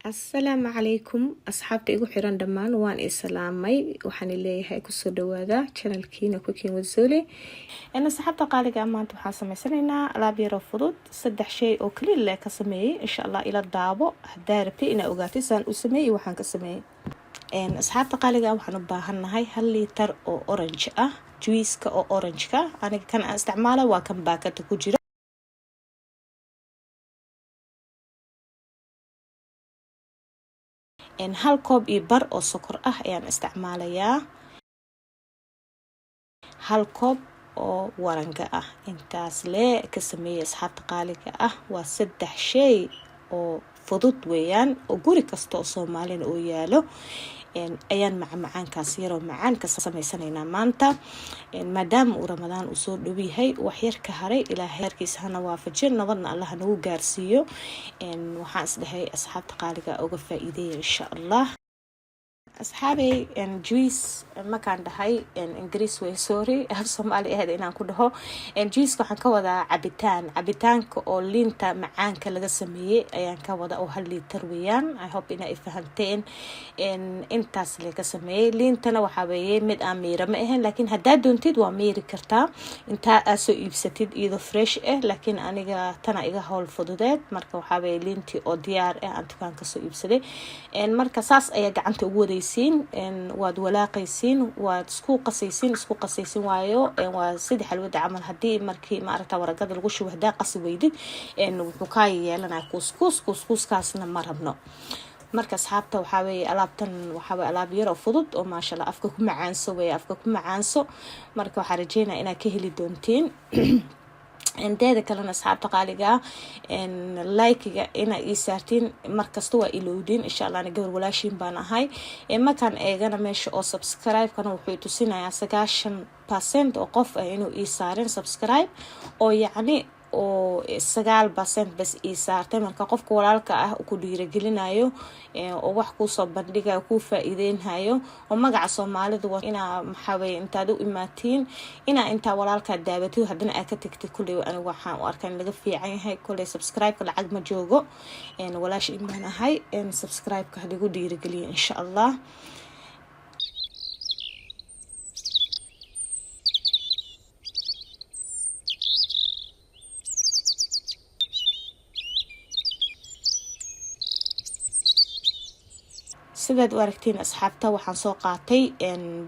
السلام عليكم أصحابتي igu xiran dhamaan waan islaamay waxaan leeyahay ku soo dhawaada channelkiina cooking with Zuli asxaabta qaaliga maanta waxaan sameysanaynaa alaab yar oo fudud saddex shay oo kaliya la ka sameeyay insha Allah ila daabo hadaa rabtay ina ogaato saan u sameeyay waxaan ka sameeyay asxaabta qaaliga waxaan u baahanahay 1 litir oo orange ah juice-ka oo orange-ka aniga kan aan isticmaalo waa kan baakada ku jira hal koob iyo bar oo sokor ah ayaan isticmaalayaa hal koob oo waranga ah intaas le ka sameeyay asxaabta qaaliga ah waa saddex shay oo fudud weeyaan oo guri kasta oo Soomaaliyeed oo yaalo ayaan macmacaankaas yar oo macaan ka sameysanaynaa maanta maadaama uu Ramadaan uu soo dhow yahay wax yar ka haray ilaahay harkiisa hana waafajiyo nabadna Allah nagu gaarsiiyo waxaan isdhahay asxaabta qaaliga uga faa'iideeyo insha Allah asxaabay juice ma kan dhahay English way sorry Soomaali ahayd inaan ku dhaho juice waxaan ka wadaa cabitaanka oo liinta macaanka laga sameeyay ayaan ka wada oo 1 litir weeyaan I hope ina fahanteen intaas laga sameeyay liintana waxa weeye mid aan miira ma ahayn laakiin hadaa doontid waa miiri kartaa inta aad soo iibsatid iyadoo fresh ah laakiin aniga tana iga hawl fududeed marka waxa weeye liintii oo diyaar ah aan dukaanka soo iibsaday marka saas ayaa gacanta ugu waday waad walaaqaysiin waad isku qasaysiin waayo waa sidii xalwada camal hadii markii ma aragta warqada lagu shubo hadaa qasi weydid wuxuu ka yeelanaa kuskuskaasna ma rabno marka asxaabta waxa weeye alaabtan waxa weeye alaab yar oo fudud oo maasha Allah afka ku macaanso marka waxa rajeenaa inaad ka heli doontiin inteeda kalena asxaabta qaaliga like-ga ina ii saartiin markasta waa ilowdin insha Allah ana gabar walaashin baan ahay makan eegana meesha oo subscribe kana wuxuu tusinayaa 90% oo qof ah inuu ii saareen subscribe oo yacni oo 9% bas ii saartay marka qofka walaalka ah ku dhiirigelinayo oo wax ku soo bandhigayo ku faa'iideynayo oo magaca Soomaalida waa ina maxaway intaad u imaatiin ina inta walaalka daabato hadana aad ka tagtay kulay aniga waxaan u arkaa laga fiican yahay kulay subscribe-ka lacag ma joogo walaash imaanahay subscribe-ka hadigu dhiirigeliyo insha Allah sidaad u aragtiin asxaabta waxaan soo qaatay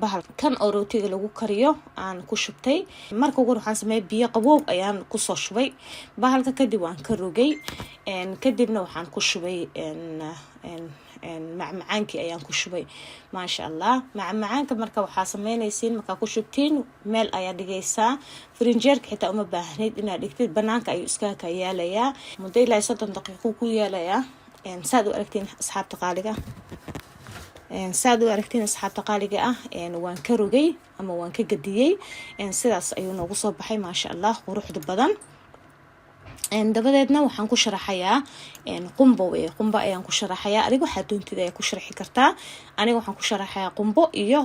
bahal kan oo rootiga lagu kariyo aan ku shubtay marka ugu waxaan sameeyay biyo qabow ayaan ku soo shubay bahalka kadib waan ka rogay kadibna waxaan ku shubay macmacaankii ayaan ku shubay maasha Allah macmacaanka marka waxa sameynaysiin marka ku shubtiin meel ayaa dhigaysaa frinjeerka xitaa uma baahneed inaad dhigtid banaanka ayuu iska ka yaalayaa muddo ilaa 30 daqiiqo ku yaalayaa saad u aragtiin asxaabta qaaliga asxaabta qaaliga ah waan ka rogay ama waan ka gadiyay sidaas ayuu noogu soo baxay maasha Allah quruxda badan dabadeedna waxaan ku sharaxayaa qumbo ayaan ku sharaxayaa adiga waxa doontid ay ku sharaxi kartaa aniga waxaan ku sharaxayaa qumbo iyo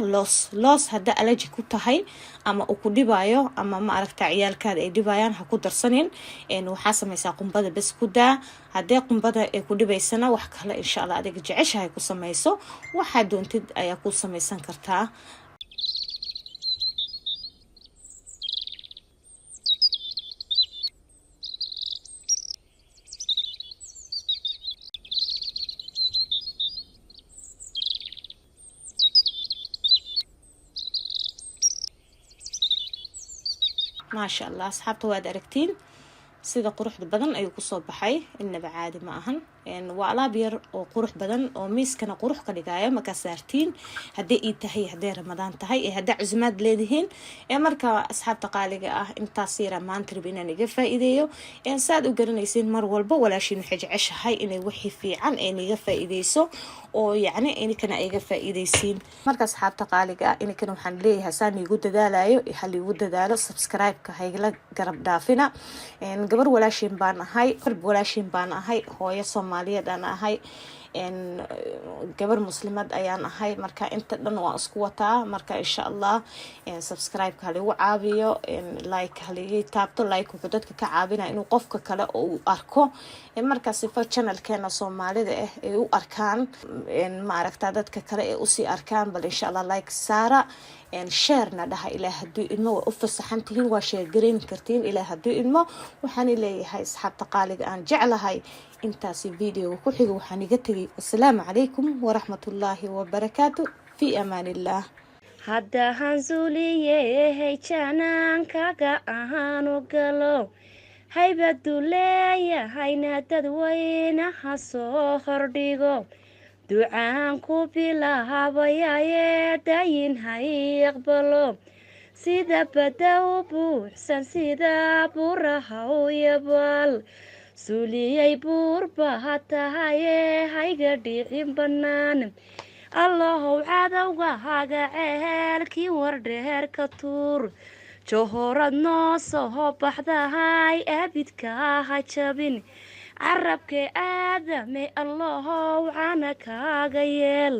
loos hada allergy ku tahay ama uu ku dhibayo ama ma aragta ciyaalkaada ay dhibayaan ha ku darsanin waxa sameeysaa qumbada bas ku daa hadee qumbada ay ku dhibaysana wax kale insha Allah adiga jeceshahay ku sameeyso waxa doontid ayaa ku sameysan kartaa ما شاء الله أصحابته واد أركتين sida quruxda badan ayuu ku soo baxay inaba caadi ma ahan waa alaab yar oo qurux badan oo miiskana qurux ka dhigayo marka saartiin hadii ay tahay hadii Ramadaan tahay hadii cusmaad leedihiin marka asxaabta qaaliga ah intaas yara maanta rabina niga faa'iideeyo saad u garanaysiin mar walba walaashin waxay jeceshahay inay wixii fiican ay niga faa'iideyso oo yacni inkana iga faa'iideysiin marka asxaabta qaaliga ah inkana waxaan leeyahay saan igu dadaalayo hal igu dadaalo subscribe-ka hayla garab dhaafina gabar walaashin baan ahay hooyo Soomaaliyeed aan ahay إن gabar muslimad ayaan ahay marka inta dhan waan isku wataa marka insha Allah in subscribe ka lagu caabiyo in like haliga taabto like wuxuu dadka ka caabinaa inuu qofka kale uu arko in marka sifa channelkeena Soomaalida ay u arkaan in ma aragtaa dadka kale ay u sii arkaan bal insha Allah like saara in share na dhaha ilaa haduu ilmo u fasaxantihiin waa share gareyn kartiin ilaa haduu ilmo waxaan leeyahay asxaabta qaaliga aan jeclahay intaasi video ku xiga waxaan iga tagay assalaamu calaykum waraxmatullaahi wabarakaatu fi amaan illah hadda hanzuuliyey janaankaga ahaanu galo haybadu leeyahayna dadweynaha soo hordhigo ducaan ku bilaabayaaye dayin hay aqbalo sida badaw buuxsan sida buraha u yabal suuliyey buurba hatahaye hayga dhicin bannaan allahow cadowga haga ceelkii wardheer ka tuur johorad noo soo baxdahay abidka ha jabin carabke aadame allahow cana kaaga yeel